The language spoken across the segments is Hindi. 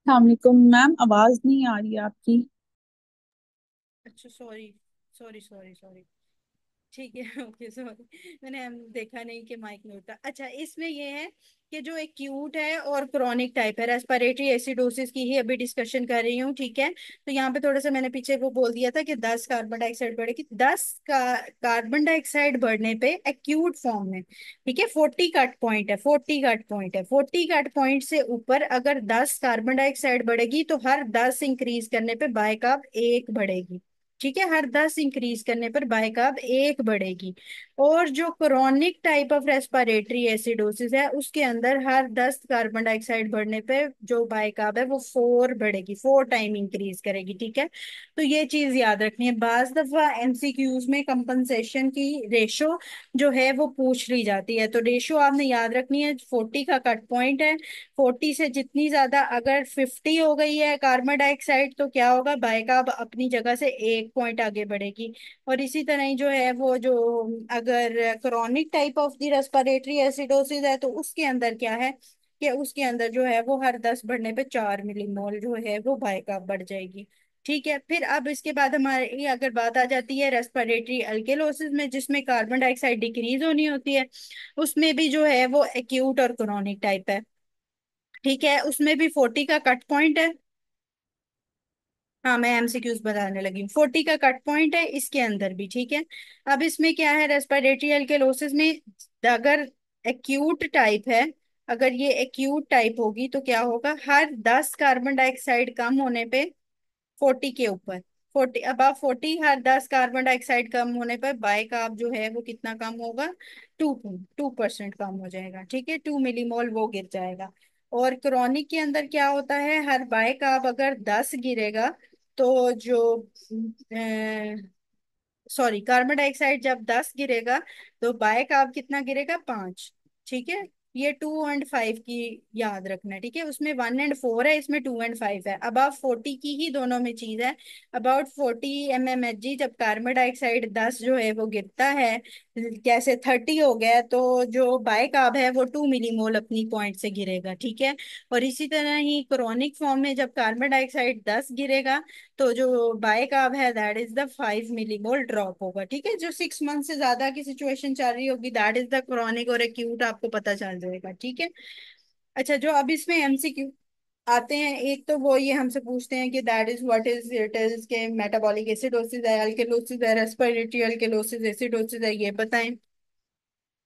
अस्सलाम मैम, आवाज नहीं आ रही है आपकी। अच्छा, सॉरी सॉरी सॉरी सॉरी। ठीक है ओके सॉरी, मैंने हम देखा नहीं कि माइक में होता। अच्छा, इसमें ये है कि जो एक्यूट है और क्रोनिक टाइप है, रेस्पिरेटरी एसिडोसिस की ही अभी डिस्कशन कर रही हूँ। ठीक है, तो यहाँ पे थोड़ा सा मैंने पीछे वो बोल दिया था कि 10 कार्बन डाइऑक्साइड बढ़ेगी। 10 का कार्बन डाइऑक्साइड बढ़ने पे एक्यूट फॉर्म में, ठीक है, 40 कट पॉइंट है, 40 कट पॉइंट है, 40 कट पॉइंट से ऊपर अगर 10 कार्बन डाइऑक्साइड बढ़ेगी तो हर 10 इंक्रीज करने पे बाइकार्ब एक बढ़ेगी। ठीक है, हर 10 इंक्रीज करने पर बाइकार्ब एक बढ़ेगी। और जो chronic type of respiratory acidosis है उसके अंदर हर 10 कार्बन डाइऑक्साइड बढ़ने पे जो बाइकार्ब है वो 4 बढ़ेगी, 4 टाइम इंक्रीज करेगी। ठीक है, तो ये चीज याद रखनी है। बाज दफा एमसीक्यूज में कंपनसेशन की रेशो जो है वो पूछ ली जाती है, तो रेशो आपने याद रखनी है। 40 का कट पॉइंट है, 40 से जितनी ज्यादा अगर 50 हो गई है कार्बन डाइऑक्साइड तो क्या होगा, बाइकार्ब अपनी जगह से एक पॉइंट आगे बढ़ेगी। और इसी तरह ही जो है वो जो अगर chronic type of the respiratory acidosis है तो उसके अंदर क्या है कि उसके अंदर जो है वो हर 10 बढ़ने पे 4 मिलीमोल जो है वो बाइकार्ब बढ़ जाएगी। ठीक है, फिर अब इसके बाद हमारी अगर बात आ जाती है रेस्पिरेटरी अल्केलोसिस में, जिसमें कार्बन डाइऑक्साइड डिक्रीज होनी होती है, उसमें भी जो है वो एक्यूट और क्रोनिक टाइप है। ठीक है, उसमें भी 40 का कट पॉइंट है। हाँ, मैं एमसीक्यूज बताने लगी हूँ। 40 का कट पॉइंट है इसके अंदर भी। ठीक है, अब इसमें क्या है, रेस्पिरेटरी अल्केलोसिस में अगर एक्यूट टाइप है, अगर ये एक्यूट टाइप होगी तो क्या होगा, हर 10 कार्बन डाइऑक्साइड कम होने पे 40 के ऊपर, 40 अबव 40, हर 10 कार्बन डाइऑक्साइड कम होने पर बाइकार्ब जो है वो कितना कम होगा, 2% कम हो जाएगा। ठीक है, 2 मिलीमोल वो गिर जाएगा। और क्रोनिक के अंदर क्या होता है, हर बाइकार्ब अगर 10 गिरेगा तो जो सॉरी, कार्बन डाइऑक्साइड जब 10 गिरेगा तो बाइकार्ब कितना गिरेगा, 5। ठीक है, ये 2 और 5 की याद रखना है। ठीक है, उसमें 1 और 4 है, इसमें 2 और 5 है। अबाउट 40 की ही दोनों में चीज है। अबाउट 40 mmHg जब कार्बन डाइऑक्साइड 10 जो है वो गिरता है, जैसे 30 हो गया तो जो बाइकार्ब है वो 2 मिलीमोल अपनी पॉइंट से गिरेगा। ठीक है, और इसी तरह ही क्रोनिक फॉर्म में जब कार्बन डाइऑक्साइड 10 गिरेगा तो जो बाइकार्ब है that is the 5 millimole drop होगा। ठीक है, जो 6 मंथ से ज्यादा की सिचुएशन चल रही होगी दैट इज द क्रोनिक और एक्यूट, आपको पता चल जाएगा। ठीक है, अच्छा, जो अब इसमें एमसीक्यू आते हैं, एक तो वो ये हमसे पूछते हैं कि that is what is it is के मेटाबॉलिक एसिडोसिस है, अल्केलोसिस है, रेस्पिरेटरी अल्केलोसिस एसिडोसिस है, ये बताएं।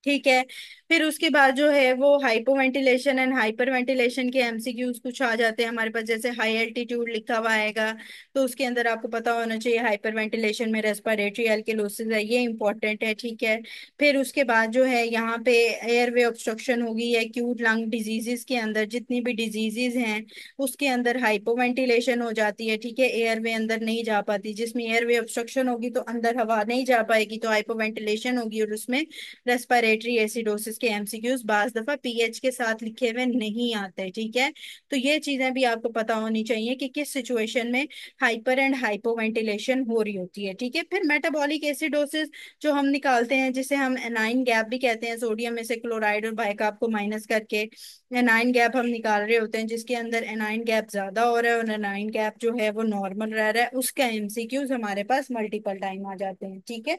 ठीक है, फिर उसके बाद जो है वो हाइपोवेंटिलेशन एंड हाइपरवेंटिलेशन के एमसीक्यूज कुछ आ जाते हैं हमारे पास, जैसे हाई एल्टीट्यूड लिखा हुआ आएगा तो उसके अंदर आपको पता होना चाहिए हाइपरवेंटिलेशन में रेस्पिरेटरी अल्कीलोसिस है, ये इंपॉर्टेंट है। ठीक है, फिर उसके बाद जो है यहाँ पे एयरवे ऑब्स्ट्रक्शन होगी, एक्यूट लंग डिजीजेस के अंदर जितनी भी डिजीजेस हैं उसके अंदर हाइपोवेंटिलेशन हो जाती है। ठीक है, एयरवे अंदर नहीं जा पाती, जिसमें एयरवे ऑब्स्ट्रक्शन होगी तो अंदर हवा नहीं जा पाएगी तो हाइपोवेंटिलेशन होगी, और उसमें रेस्पिरेटरी एसिडोसिस के एमसीक्यूज बाज दफा पीएच के साथ लिखे हुए नहीं आते। ठीक है, तो ये चीजें भी आपको पता होनी चाहिए कि किस सिचुएशन में हाइपर एंड हाइपोवेंटिलेशन हो रही होती है। ठीक है, फिर मेटाबॉलिक एसिडोसिस जो हम निकालते हैं, जिसे हम एनाइन गैप भी कहते हैं, सोडियम में से क्लोराइड और बाइकार्ब को माइनस करके एनाइन गैप हम निकाल रहे होते हैं, जिसके अंदर एनाइन गैप ज्यादा हो रहा है और एनाइन गैप जो है वो नॉर्मल रह रहा है, उसका एमसीक्यूज हमारे पास मल्टीपल टाइम आ जाते हैं। ठीक है,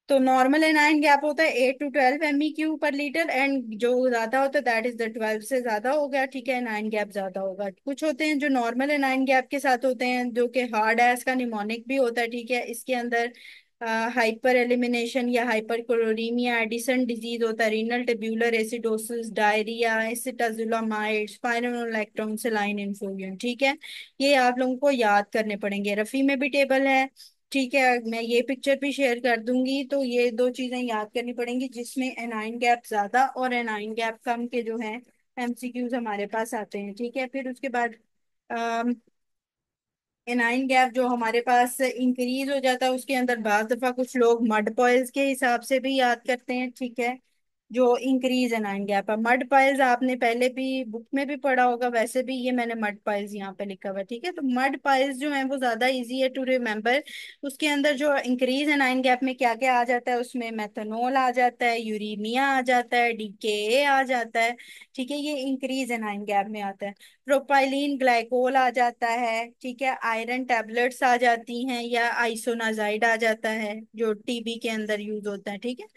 तो नॉर्मल एनाइन गैप होता है 8 to 12 MEQ पर लीटर, एंड जो ज्यादा होता है दैट इज द 12 से ज्यादा हो गया। ठीक है, एनाइन गैप ज्यादा होगा। कुछ होते हैं जो नॉर्मल एनाइन गैप के साथ होते हैं जो कि हार्ड एस का निमोनिक भी होता है। ठीक है, इसके अंदर हाइपर एलिमिनेशन या हाइपर क्लोरीमिया, एडिसन डिजीज होता है, renal tubular acidosis, diarrhoea, acetazolamide, spironolactone, saline influenza. ठीक है, ये आप लोगों को याद करने पड़ेंगे। रफी में भी टेबल है। ठीक है, मैं ये पिक्चर भी शेयर कर दूंगी, तो ये दो चीजें याद करनी पड़ेंगी, जिसमें एनाइन गैप ज्यादा और एनाइन गैप कम के जो है एमसीक्यूज हमारे पास आते हैं। ठीक है, फिर उसके बाद एनाइन गैप जो हमारे पास इंक्रीज हो जाता है उसके अंदर बाज दफा कुछ लोग मड पॉइल्स के हिसाब से भी याद करते हैं। ठीक है, जो इंक्रीज एन आइन गैप है। मड पाइल्स आपने पहले भी बुक में भी पढ़ा होगा, वैसे भी ये मैंने मड पाइल्स यहाँ पे लिखा हुआ है, ठीक है। तो मड पाइल्स जो है वो ज्यादा इजी है टू रिमेम्बर। उसके अंदर जो इंक्रीज एन आइन गैप में क्या क्या आ जाता है, उसमें मेथनॉल आ जाता है, यूरेनिया आ जाता है, डीकेए आ जाता है, ठीक है। ये इंक्रीज एन आइन गैप में आता है। प्रोपाइलीन ग्लाइकोल आ जाता है, ठीक है। आयरन टैबलेट्स आ जाती हैं, या आइसोनाजाइड आ जाता है जो टीबी के अंदर यूज होता है, ठीक है।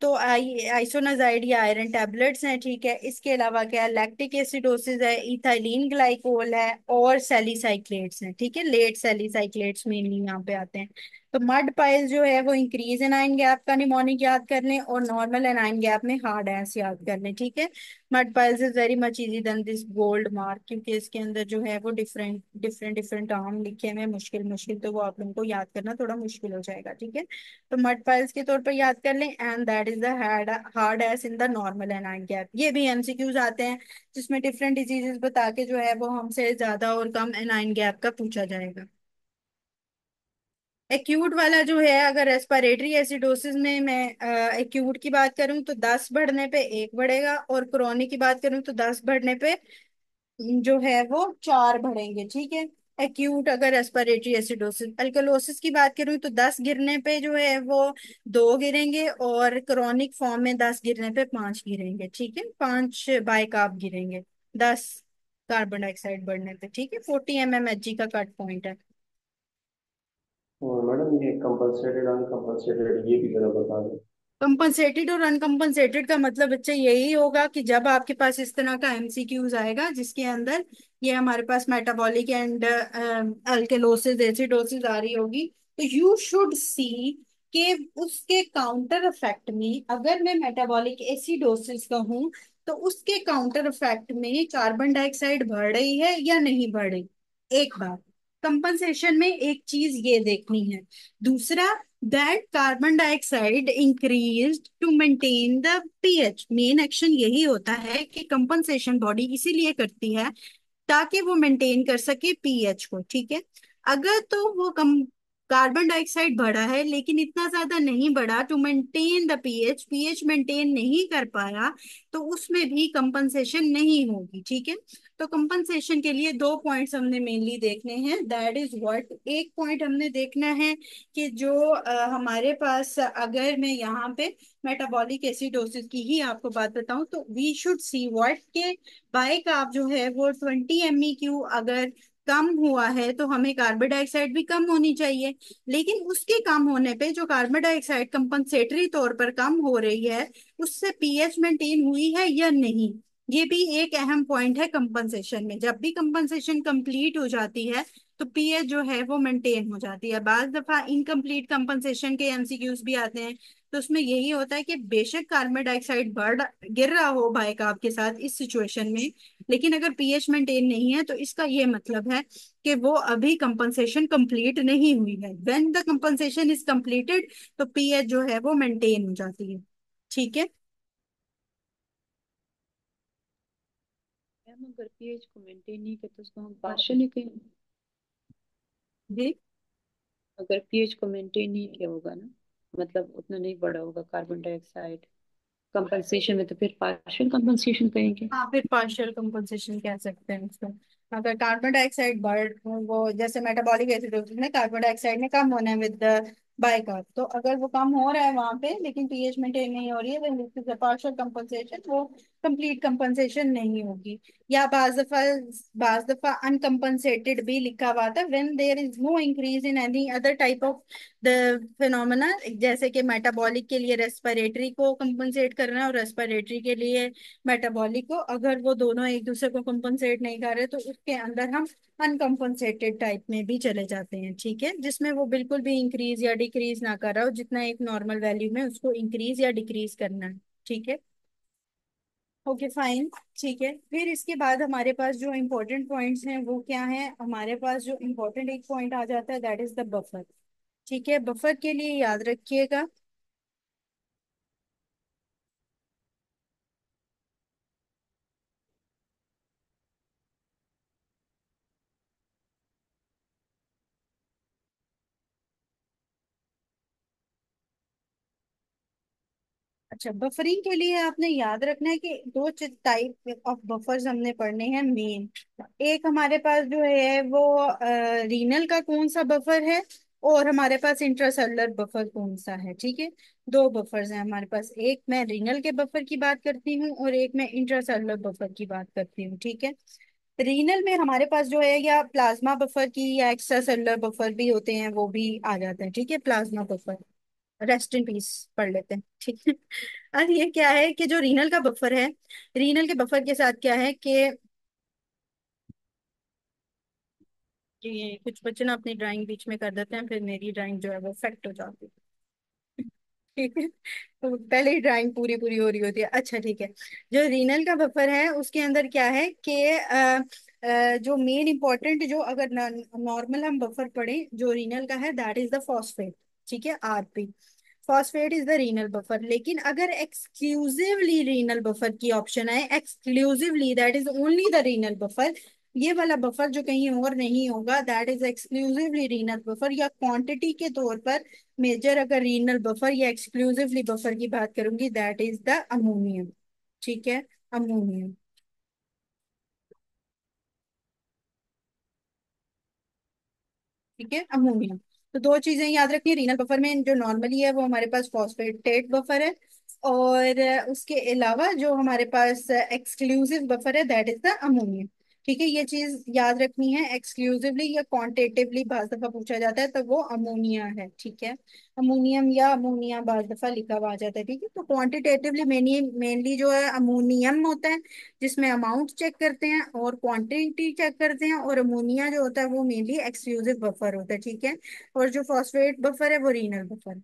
तो आइसोनाजाइड या आयरन टैबलेट्स हैं, ठीक है। इसके अलावा क्या है, लैक्टिक एसिडोसिस है, इथाइलिन ग्लाइकोल है, और सैलिसाइक्लेट्स हैं, ठीक है। लेट सैलिसाइक्लेट्स मेनली यहाँ पे आते हैं। तो मड पाइल जो है वो इंक्रीज एनाइन गैप का निमोनिक याद कर लें, और नॉर्मल एनाइन गैप में हार्ड एस याद कर लें, ठीक है। Mud piles is very much easy than this gold mark, क्योंकि इसके अंदर जो है वो डिफरेंट डिफरेंट डिफरेंट टर्म लिखे हुए हैं, मुश्किल मुश्किल, तो वो आप लोगों को याद करना थोड़ा मुश्किल हो जाएगा, ठीक है। तो मड पाइल्स के तौर पर याद कर लें, and that is the hard S in the normal anion gap. ये भी एमसीक्यूज आते हैं जिसमें डिफरेंट डिजीजेस बता के जो है वो हमसे ज्यादा और कम एनाइन गैप का पूछा जाएगा। एक्यूट वाला जो है, अगर रेस्पिरेटरी एसिडोसिस में मैं एक्यूट की बात करूं तो 10 बढ़ने पे एक बढ़ेगा, और क्रोनिक की बात करूं तो 10 बढ़ने पे जो है वो 4 बढ़ेंगे, ठीक है। एक्यूट अगर रेस्पिरेटरी एसिडोसिस। अल्कलोसिस की बात करूं तो 10 गिरने पे जो है वो 2 गिरेंगे, और क्रोनिक फॉर्म में 10 गिरने पे 5 गिरेंगे, ठीक है। 5 बाइकार्ब गिरेंगे 10 कार्बन डाइऑक्साइड बढ़ने पे, ठीक है। 40 mmHg का कट पॉइंट है। और मैडम ये कंपलसेटेड अनकंपलसेटेड ये भी जरा बता दें। कंपनसेटेड और अनकंपनसेटेड का मतलब बच्चे यही होगा कि जब आपके पास इस तरह का एमसीक्यूज आएगा जिसके अंदर ये हमारे पास मेटाबॉलिक एंड अल्केलोसिस एसिडोसिस आ रही होगी, तो यू शुड सी कि उसके काउंटर इफेक्ट में, अगर मैं मेटाबॉलिक एसिडोसिस का हूं, तो उसके काउंटर इफेक्ट में कार्बन डाइऑक्साइड बढ़ रही है या नहीं बढ़ रही। एक बात कंपनसेशन में एक चीज ये देखनी है। दूसरा, that carbon dioxide increased to maintain the pH. Main action यही होता है कि कंपनसेशन बॉडी इसीलिए करती है ताकि वो मेंटेन कर सके पीएच को, ठीक है। अगर तो वो कम कार्बन डाइऑक्साइड बढ़ा है लेकिन इतना ज्यादा नहीं बढ़ा to maintain the pH, pH maintain नहीं कर पाया, तो उसमें भी कंपनसेशन नहीं होगी, ठीक है। तो कंपनसेशन के लिए दो पॉइंट्स हमने मेनली देखने हैं, दैट इज व्हाट। एक पॉइंट हमने देखना है कि जो हमारे पास, अगर मैं यहाँ पे मेटाबॉलिक एसिडोसिस की ही आपको बात बताऊं, तो वी शुड सी व्हाट के बाइक आप जो है वो 20 MEQ अगर कम हुआ है तो हमें कार्बन डाइऑक्साइड भी कम होनी चाहिए। लेकिन उसके कम होने पे जो कार्बन डाइऑक्साइड कंपनसेटरी तौर पर कम हो रही है, उससे पीएच मेंटेन हुई है या नहीं। ये भी एक अहम पॉइंट है कंपनसेशन में। जब भी कंपनसेशन कंप्लीट हो जाती है तो पीएच जो है वो मेंटेन हो जाती है। बाज दफा इनकम्प्लीट कंपनसेशन के एमसीक्यूज भी आते हैं, तो उसमें यही होता है कि बेशक कार्बन डाइऑक्साइड बढ़ गिर रहा हो बाइकार्ब के साथ इस सिचुएशन में, लेकिन अगर पीएच मेंटेन नहीं है तो इसका ये मतलब है कि वो अभी कंपनसेशन कंप्लीट नहीं हुई है। When the compensation is completed, तो पीएच जो है वो मेंटेन हो जाती है, ठीक है। मैम अगर पीएच को मेंटेन नहीं करते उसको हम पार्शियली कहें। जी। अगर पीएच को मेंटेन नहीं किया होगा ना, मतलब उतना नहीं बढ़ा होगा कार्बन डाइऑक्साइड कंपनसेशन में, तो फिर पार्शियल कंपनसेशन कहेंगे। हाँ, फिर पार्शियल कंपनसेशन कह सकते हैं उसको। अगर कार्बन डाइऑक्साइड बढ़, वो जैसे मेटाबॉलिक एसिडोसिस में कार्बन डाइऑक्साइड ने कम होना है विद द बाइकार्ब, तो अगर वो कम हो रहा है वहां पे लेकिन पीएच मेंटेन नहीं हो रही है, then this is a partial compensation, वो कंप्लीट कंपनसेशन नहीं होगी। या बाज दफा अनकंपनसेटेड भी लिखा हुआ था, when there is no increase in any other type of the phenomena. जैसे कि मेटाबॉलिक के लिए रेस्पिरेटरी को कंपनसेट करना है, और रेस्पिरेटरी के लिए मेटाबॉलिक को, अगर वो दोनों एक दूसरे को कंपनसेट नहीं कर रहे तो उसके अंदर हम अनकंपनसेटेड टाइप में भी चले जाते हैं, ठीक है। जिसमें वो बिल्कुल भी इंक्रीज या डिक्रीज ना कर रहा हो, जितना एक नॉर्मल वैल्यू में उसको इंक्रीज या डिक्रीज करना है, ठीक है। ओके फाइन, ठीक है। फिर इसके बाद हमारे पास जो इम्पोर्टेंट पॉइंट्स हैं वो क्या है, हमारे पास जो इम्पोर्टेंट एक पॉइंट आ जाता है दैट इज द बफर, ठीक है। बफर के लिए याद रखिएगा। अच्छा, बफरिंग के लिए आपने याद रखना है कि दो टाइप ऑफ बफर्स हमने पढ़ने हैं मेन। एक हमारे पास जो है वो रीनल का कौन सा बफर है, और हमारे पास इंट्रासेलुलर बफर कौन सा है, ठीक है। दो बफर्स हैं हमारे पास, एक मैं रीनल के बफर की बात करती हूँ और एक मैं इंट्रासेलुलर बफर की बात करती हूँ, ठीक है। रीनल में हमारे पास जो है या प्लाज्मा बफर की या एक्स्ट्रा सेलुलर बफर भी होते हैं, वो भी आ जाते हैं, ठीक है। Plasma buffer, rest in peace पढ़ लेते हैं, ठीक है। अब ये क्या है कि जो रीनल का बफर है, रीनल के बफर के साथ क्या है कि ये कुछ बच्चे ना अपनी ड्राइंग बीच में कर देते हैं, फिर मेरी ड्राइंग जो है वो इफेक्ट हो जाती है, ठीक है। तो पहले ही ड्राइंग पूरी पूरी हो रही होती है। अच्छा ठीक है, जो रीनल का बफर है उसके अंदर क्या है कि जो मेन इंपॉर्टेंट, जो अगर नॉर्मल हम बफर पढ़े जो रीनल का है, दैट इज द फॉस्फेट, ठीक है, RP. Phosphate is the renal buffer. लेकिन अगर एक्सक्लूसिवली रीनल बफर की ऑप्शन है, exclusively that is only the renal buffer, ये वाला बफर जो कहीं और नहीं होगा, that is exclusively renal buffer. या क्वांटिटी के तौर पर मेजर अगर रीनल बफर या एक्सक्लूसिवली बफर की बात करूंगी, दैट इज द अमोनियम, ठीक है, अमोनियम, ठीक है, अमोनियम। तो दो चीजें याद रखनी, रीनल बफर में जो नॉर्मली है वो हमारे पास फॉस्फेटेट बफर है, और उसके अलावा जो हमारे पास एक्सक्लूसिव बफर है, दैट इज द अमोनियम, ठीक है। ये चीज याद रखनी है, एक्सक्लूसिवली या क्वांटिटेटिवली बाज दफा पूछा जाता है तो वो अमोनिया है, ठीक है। अमोनियम या अमोनिया बाज दफा लिखा हुआ आ जाता है, ठीक है। तो क्वांटिटेटिवली मेनली जो है अमोनियम होता है, जिसमें अमाउंट चेक करते हैं और क्वांटिटी चेक करते हैं, और अमोनिया जो होता है वो मेनली एक्सक्लूसिव बफर होता है, ठीक है। और जो फॉस्फेट बफर है वो रीनल बफर।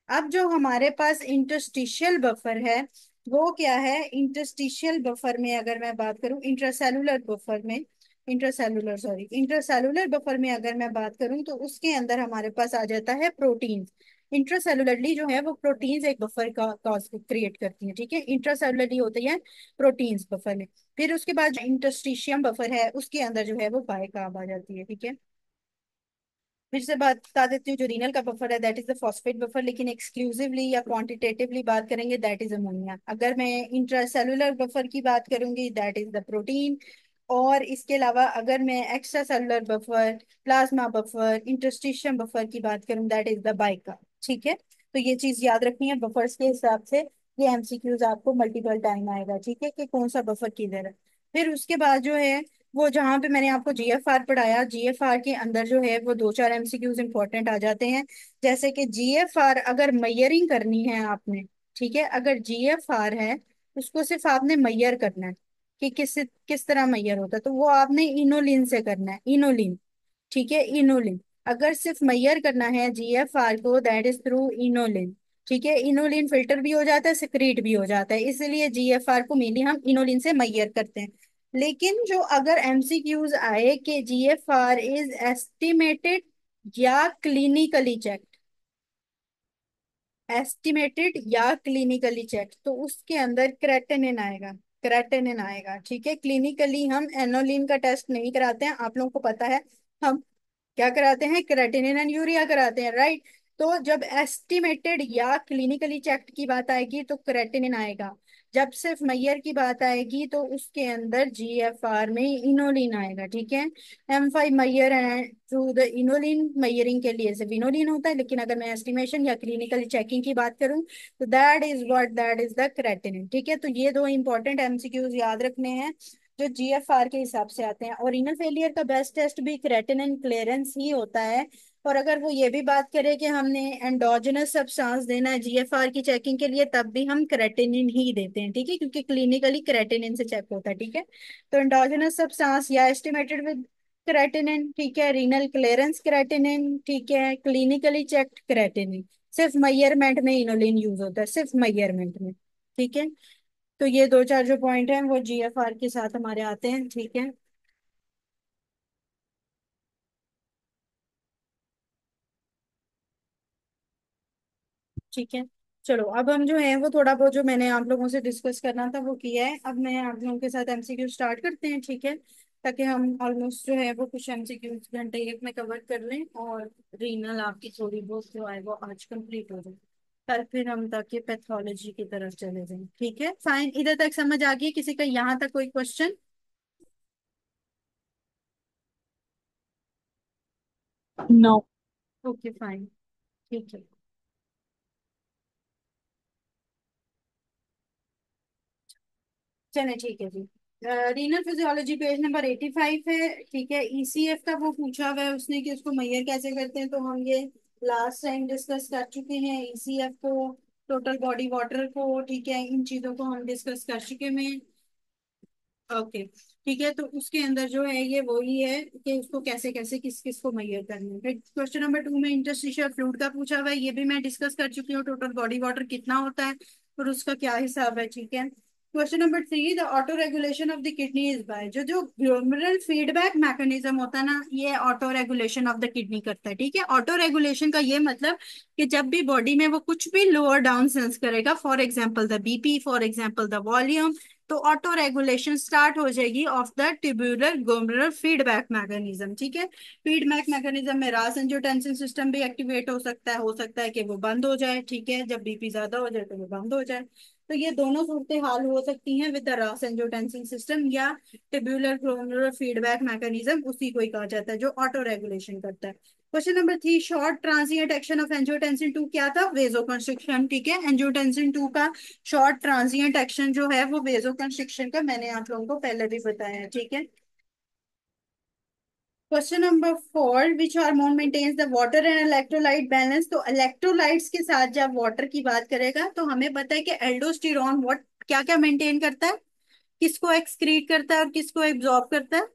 अब जो हमारे पास इंटरस्टिशियल बफर है, वो क्या है, इंटरस्टिशियल बफर में अगर मैं बात करूं, इंट्रासेलुलर बफर में, इंट्रासेलुलर बफर में अगर मैं बात करूं तो उसके अंदर हमारे पास आ जाता है प्रोटीन। इंट्रासेलुलरली जो है वो प्रोटीन्स एक बफर का कॉज क्रिएट करती है, ठीक है। इंट्रासेलुलरली होती है प्रोटीन्स बफर में। फिर उसके बाद जो इंटरस्टिशियम बफर है उसके अंदर जो है वो बाइकार्ब आ जाती है, ठीक है। फिर से बात बता देती हूँ, जो रीनल का बफर है that is the phosphate buffer, लेकिन एक्सक्लूसिवली या क्वांटिटेटिवली बात करेंगे दैट इज अमोनिया। अगर मैं इंट्रासेलुलर बफर की बात करूंगी दैट इज द प्रोटीन। और इसके अलावा अगर मैं extra cellular buffer, plasma buffer, interstitium buffer की बात करूं, दैट इज द बाइका, ठीक है। तो ये चीज याद रखनी है बफर्स के हिसाब से। ये एमसीक्यूज आपको मल्टीपल टाइम आएगा, ठीक है, कि कौन सा बफर किधर है। फिर उसके बाद जो है वो जहाँ पे मैंने आपको जीएफआर पढ़ाया, जीएफआर के अंदर जो है वो दो चार एमसीक्यूज इंपॉर्टेंट आ जाते हैं। जैसे कि जीएफआर अगर मैयरिंग करनी है आपने, ठीक है, अगर जीएफआर है उसको सिर्फ आपने मैयर करना है कि किस तरह मैयर होता है, तो वो आपने इनोलिन से करना है, इनोलिन, ठीक है, इनोलिन। अगर सिर्फ मैयर करना है जीएफआर को, दैट इज थ्रू इनोलिन, ठीक है। इनोलिन फिल्टर भी हो जाता है, सिक्रीट भी हो जाता है, इसलिए जीएफआर को मेनली हम इनोलिन से मैयर करते हैं। लेकिन जो अगर एमसीक्यूज आए कि जीएफआर इज एस्टिमेटेड या क्लिनिकली चेक, एस्टिमेटेड या क्लिनिकली चेक, तो उसके अंदर क्रेटेनिन आएगा, क्रेटेनिन आएगा, ठीक है। क्लिनिकली हम एनोलिन का टेस्ट नहीं कराते हैं, आप लोगों को पता है। हम क्या कराते हैं, क्रेटिनिन एंड यूरिया कराते हैं, राइट। तो जब एस्टिमेटेड या क्लिनिकली चेक्ड की बात आएगी तो क्रेटिनिन आएगा। जब सिर्फ मैयर की बात आएगी तो उसके अंदर जीएफआर में इनोलिन आएगा, ठीक है। M5 measure through the inulin, measuring के लिए सिर्फ इनोलिन होता है, लेकिन अगर मैं एस्टिमेशन या क्लिनिकल चेकिंग की बात करूं तो दैट इज द क्रेटिनिन, ठीक है। तो ये दो इंपॉर्टेंट एमसीक्यूज याद रखने हैं जो जीएफआर के हिसाब से आते हैं। और रीनल फेलियर का बेस्ट टेस्ट भी क्रेटिनिन क्लियरेंस ही होता है। और अगर वो ये भी बात करें कि हमने एंडोजेनस सब्सटेंस देना है जीएफआर की चेकिंग के लिए, तब भी हम क्रेटिनिन ही देते हैं, ठीक है, क्योंकि क्लिनिकली क्रेटिनिन से चेक होता है, ठीक है। तो एंडोजेनस सब्सटेंस या एस्टिमेटेड विद क्रेटिनिन, ठीक है, रीनल क्लियरेंस क्रेटिनिन, ठीक है, क्लिनिकली चेक्ड क्रेटिनिन। सिर्फ मेजरमेंट में इनोलिन यूज होता है, सिर्फ मेजरमेंट में, ठीक है। तो ये दो चार जो पॉइंट हैं वो जीएफआर के साथ हमारे आते हैं, ठीक है, ठीक है। चलो अब हम जो है वो थोड़ा बहुत जो मैंने आप लोगों से डिस्कस करना था वो किया है। अब मैं आप लोगों के साथ एमसीक्यू स्टार्ट करते हैं, ठीक है, ताकि हम ऑलमोस्ट जो है वो कुछ एमसीक्यू घंटे एक में कवर कर लें और रीनल आपकी थोड़ी बहुत जो है वो आज कंप्लीट हो जाए। कल फिर हम ताकि पैथोलॉजी की तरफ चले जाएं। ठीक है, फाइन, इधर तक समझ आ गई किसी का यहाँ तक कोई क्वेश्चन? नो। ओके फाइन, ठीक है। चले ठीक है जी। रीनल फिजियोलॉजी पेज नंबर 85 है। ठीक है, ईसीएफ का वो पूछा हुआ है उसने कि उसको मैयर कैसे करते हैं, तो हम ये लास्ट टाइम डिस्कस कर चुके हैं ईसीएफ को, टोटल बॉडी वाटर को। ठीक है, इन चीजों को हम डिस्कस कर चुके हैं। ओके, ठीक है, तो उसके अंदर जो है ये वही है कि उसको कैसे कैसे किस किस को मैयर करना है। फिर क्वेश्चन नंबर 2 में इंटरस्टिशियल फ्लूइड का पूछा हुआ है, ये भी मैं डिस्कस कर चुकी हूँ, टोटल बॉडी वाटर कितना होता है और उसका क्या हिसाब है। ठीक है, question number 3, the auto regulation of the kidney is by, जो जो ग्लोमेरुलर फीडबैक मैकेनिज्म होता है ना, ये auto regulation of the kidney करता है। ठीक है, ऑटो रेगुलेशन का ये मतलब कि जब भी बॉडी में वो कुछ भी लोअर डाउन सेंस करेगा, for example the BP, for example the volume, तो ऑटो रेगुलेशन स्टार्ट हो जाएगी of the tubular glomerular feedback mechanism. ठीक है, फीडबैक मैकेनिज्म में रास एंजियोटेंसिन सिस्टम भी एक्टिवेट हो सकता है कि वो बंद हो जाए। ठीक है, जब बीपी ज्यादा हो जाए तो वो बंद हो जाए। तो ये दोनों सूरतें हाल हो सकती हैं विद द रास एंजियोटेंसिन सिस्टम या ट्यूबुलर ग्लोमेरुलर फीडबैक मैकेनिज्म, उसी को ही कहा जाता है जो ऑटो रेगुलेशन करता है। Question number 3, short transient action of angiotensin 2 क्या था? वेजोकंस्ट्रिक्शन। ठीक है, एंजियोटेंसिन 2 का शॉर्ट ट्रांजिएंट एक्शन जो है वो वेजोकंस्ट्रिक्शन का, मैंने आप लोगों को पहले भी बताया है। ठीक है, question number 4, which hormone maintains the water and electrolyte balance, तो इलेक्ट्रोलाइट्स के साथ जब वाटर की बात करेगा तो हमें पता है कि एल्डोस्टेरॉन व्हाट क्या क्या मेंटेन करता है, किसको एक्सक्रीट करता है और किसको एब्जॉर्ब करता है?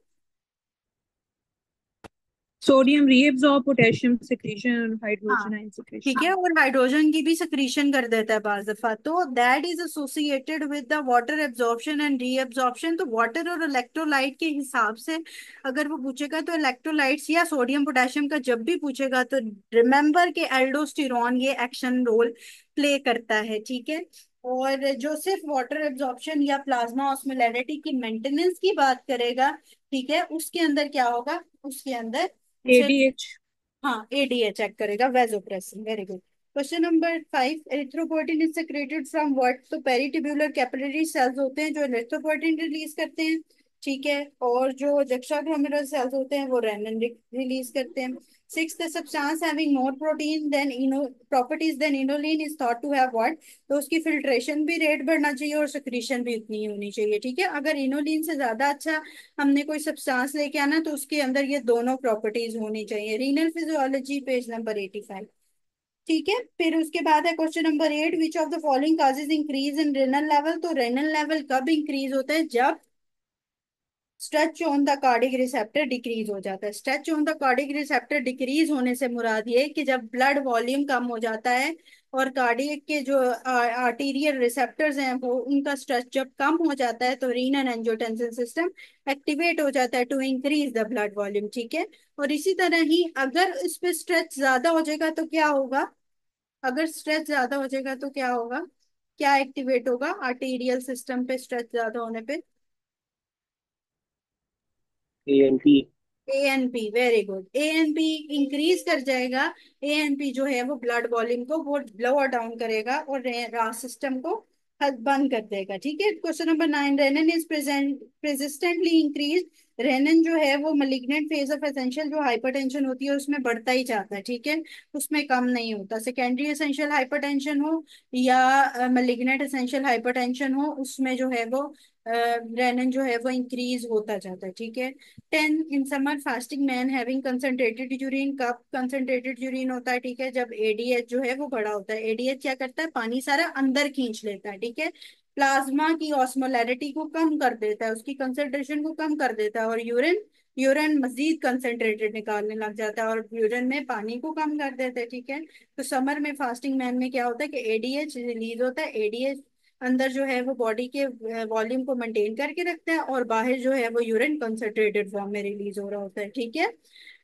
सोडियम रीएब्सॉर्ब, पोटेशियम सिक्रीशन और हाइड्रोजन हाँ, आयन ठीक सिक्रीशन। है, और हाइड्रोजन की भी सिक्रीशन कर देता है बाज दफा, तो that is associated with the water absorption and reabsorption. तो वाटर और इलेक्ट्रोलाइट के हिसाब से अगर वो पूछेगा तो इलेक्ट्रोलाइट्स या सोडियम पोटेशियम का जब भी पूछेगा तो रिमेंबर के एल्डोस्टेरॉन ये एक्शन रोल प्ले करता है। ठीक है, और जो सिर्फ वाटर एब्जॉर्प्शन या प्लाज्मा ऑस्मोलैरिटी की मेंटेनेंस की बात करेगा, ठीक है, उसके अंदर क्या होगा, उसके अंदर सिर्फ, एडीएच। हाँ, एडीए चेक करेगा, vasopressin. Very good. Question number 5, erythropoietin is secreted from what, तो पेरिट्यूबुलर कैपिलरी सेल्स होते हैं जो एरिथ्रोपोइटिन रिलीज करते हैं। ठीक है, और जो जक्शा ग्लोमेरुलर सेल्स होते हैं वो रेनिन रिलीज करते हैं। Six, the substance having more protein than ino properties than inulin is thought to have what, तो उसकी फिल्ट्रेशन भी रेट बढ़ना चाहिए और सिक्रीशन भी उतनी ही होनी चाहिए। ठीक है, अगर इनोलिन से ज्यादा अच्छा हमने कोई सब्सटेंस लेके आना तो उसके अंदर ये दोनों प्रॉपर्टीज होनी चाहिए। Renal physiology page number 85। ठीक है, फिर उसके बाद है question number 8, which of the following causes increase in renal level, तो रेनल लेवल कब इंक्रीज होता है? जब stretch on the cardiac receptor decrease हो जाता है। Stretch on the cardiac receptor decrease होने से मुराद ये कि जब ब्लड वॉल्यूम कम हो जाता है और कार्डियक के जो आर्टीरियल रिसेप्टर्स हैं वो उनका स्ट्रेच जब कम हो जाता है तो रीनल एंजियोटेंसिन सिस्टम एक्टिवेट हो जाता है to increase the blood volume. ठीक है, और इसी तरह ही अगर इस पे स्ट्रेच ज्यादा हो जाएगा तो क्या होगा? अगर स्ट्रेच ज्यादा हो जाएगा तो क्या होगा, क्या एक्टिवेट होगा आर्टीरियल सिस्टम पे स्ट्रेच ज्यादा होने पे? ANP. A N P, very good, A N P increase कर जाएगा। ए एन पी जो है वो ब्लड वॉल्यूम को वो लोअर डाउन करेगा और रास सिस्टम को बंद कर देगा। ठीक है, question number 9, renin is present persistently increase, renin जो है वो मलिग्नेंट फेज ऑफ एसेंशियल जो हाइपरटेंशन होती है उसमें बढ़ता ही जाता है। ठीक है, उसमें कम नहीं होता। सेकेंडरी एसेंशियल हाइपरटेंशन हो या मलिग्नेंट एसेंशियल हाइपरटेंशन हो, उसमें जो है वो रेनन जो है वो इंक्रीज होता जाता है। ठीक है, 10, in summer fasting man having concentrated urine, कब कंसंट्रेटेड यूरिन होता है? ठीक है, जब एडीएच जो है वो बड़ा होता है। एडीएच क्या करता है? पानी सारा अंदर खींच लेता है। ठीक है, प्लाज्मा की ऑस्मोलैरिटी को कम कर देता है, उसकी कंसंट्रेशन को कम कर देता है, और यूरिन यूरिन मजीद कंसंट्रेटेड निकालने लग जाता है और यूरिन में पानी को कम कर देता है। ठीक है, तो समर में फास्टिंग मैन में क्या होता है कि एडीएच रिलीज होता है। एडीएच अंदर जो है वो बॉडी के वॉल्यूम को मेंटेन करके रखता है और बाहर जो है वो यूरिन कंसंट्रेटेड फॉर्म में रिलीज हो रहा होता है। ठीक है,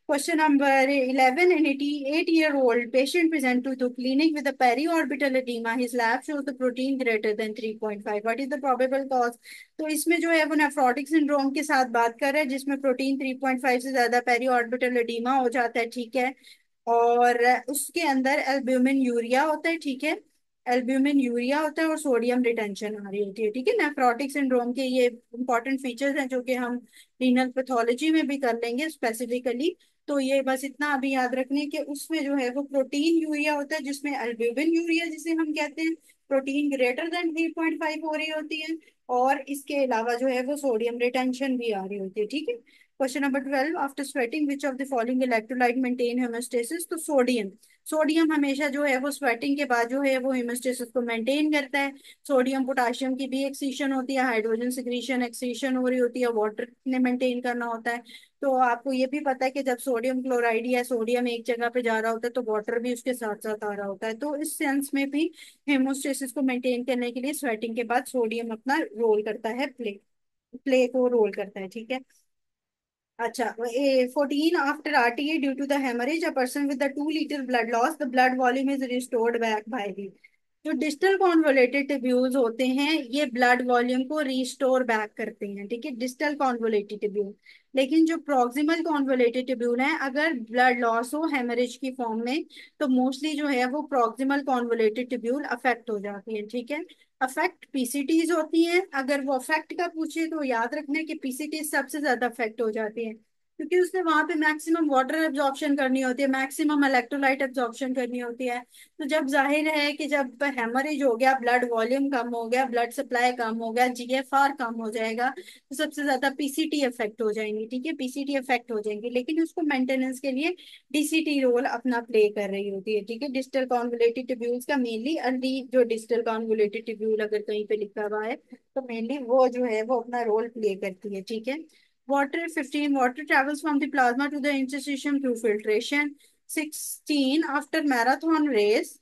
question number 11, an 88-year-old patient present to the clinic with a periorbital edema. His lab shows the protein greater than 3.5. What is the probable cause? तो इसमें जो है वो नेफ्रोटिक सिंड्रोम के साथ बात कर रहे हैं जिसमें प्रोटीन 3.5 से ज्यादा पेरिऑर्बिटल एडिमा हो जाता है। ठीक है, और उसके अंदर एल्ब्यूमिन यूरिया होता है। ठीक है, एल्ब्यूमिन यूरिया होता है और सोडियम रिटेंशन आ रही होती है, ठीक है। नेफ्रोटिक सिंड्रोम के ये इंपॉर्टेंट फीचर्स हैं जो कि हम रीनल पैथोलॉजी में भी कर लेंगे स्पेसिफिकली। तो ये बस इतना अभी याद रखने के उसमें जो है वो प्रोटीन यूरिया होता है, जिसमें एल्ब्यूमिन यूरिया जिसे हम कहते हैं प्रोटीन ग्रेटर देन 3.5 हो रही होती है, और इसके अलावा जो है वो सोडियम रिटेंशन भी आ रही होती है, ठीक है। Question number 12, after sweating which of the following electrolyte maintain homeostasis. तो सोडियम, सोडियम हमेशा जो है वो स्वेटिंग के बाद जो है वो हेमोस्टेसिस को मेंटेन करता है। सोडियम पोटाशियम की भी एक्सीशन होती है, हाइड्रोजन सिक्रीशन एक्सीशन हो रही होती है, वाटर ने मेंटेन करना होता है। तो आपको ये भी पता है कि जब सोडियम क्लोराइड या सोडियम एक जगह पे जा रहा होता है तो वाटर भी उसके साथ साथ आ रहा होता है। तो इस सेंस में भी हेमोस्टेसिस को मेंटेन करने के लिए स्वेटिंग के बाद सोडियम अपना रोल करता है, प्ले प्ले को रोल करता है, ठीक है। अच्छा, 14, after RTA due to the haemorrhage a person with the 2 litre blood loss the blood volume is restored back by the. जो डिस्टल कॉन्वोलेटेड ट्यूब्यूल्स होते हैं ये ब्लड वॉल्यूम को रिस्टोर बैक करते हैं, ठीक है, डिस्टल कॉन्वोलेटेड ट्यूब्यूल। लेकिन जो प्रॉक्सिमल कॉन्वोलेटेड ट्यूब्यूल है, अगर ब्लड लॉस हो हेमरेज की फॉर्म में तो मोस्टली जो है वो प्रॉक्सिमल कॉन्वोलेटेड ट्यूब्यूल अफेक्ट हो जाती है, ठीक है। अफेक्ट पीसीटीज होती हैं, अगर वो अफेक्ट का पूछे तो याद रखना कि पीसीटीज सबसे ज्यादा अफेक्ट हो जाती है, क्योंकि उसने वहां पे मैक्सिमम वाटर एब्जॉर्प्शन करनी होती है, मैक्सिमम इलेक्ट्रोलाइट एब्जॉर्प्शन करनी होती है। तो जब जाहिर है कि जब हेमरेज हो गया, ब्लड वॉल्यूम कम हो गया, ब्लड सप्लाई कम हो गया, जीएफआर कम हो जाएगा, तो सबसे ज्यादा पीसीटी इफेक्ट हो जाएंगी, ठीक है, पीसीटी इफेक्ट हो जाएंगी। लेकिन उसको मेंटेनेंस के लिए डीसीटी रोल अपना प्ले कर रही होती है, ठीक है। डिस्टल कॉन्वोलेटेड ट्यूब्यूल्स का मेनली अर्ली जो डिस्टल कॉन्वोलेटेड ट्यूब्यूल अगर कहीं पे लिखा हुआ है तो मेनली वो जो है वो अपना रोल प्ले करती है, ठीक है। Water 15, water travels from the plasma to the interstitium through filtration. 16, after marathon race,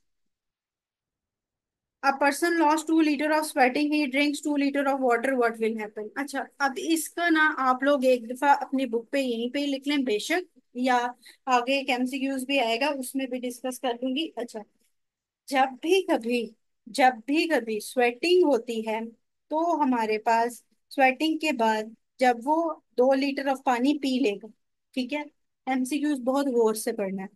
a person lost 2 liters of sweating, he drinks 2 liters of water, what will happen? अच्छा, अब इसका ना आप लोग एक दफा अपनी बुक पे यहीं पे ही लिख लें बेशक, या आगे एक एमसीक्यूज भी आएगा उसमें भी डिस्कस कर दूंगी। अच्छा, जब भी कभी जब भी कभी स्वेटिंग होती है तो हमारे पास स्वेटिंग के बाद जब वो 2 लीटर ऑफ पानी पी लेगा, ठीक है, एमसीक्यूज बहुत गौर से पढ़ना है,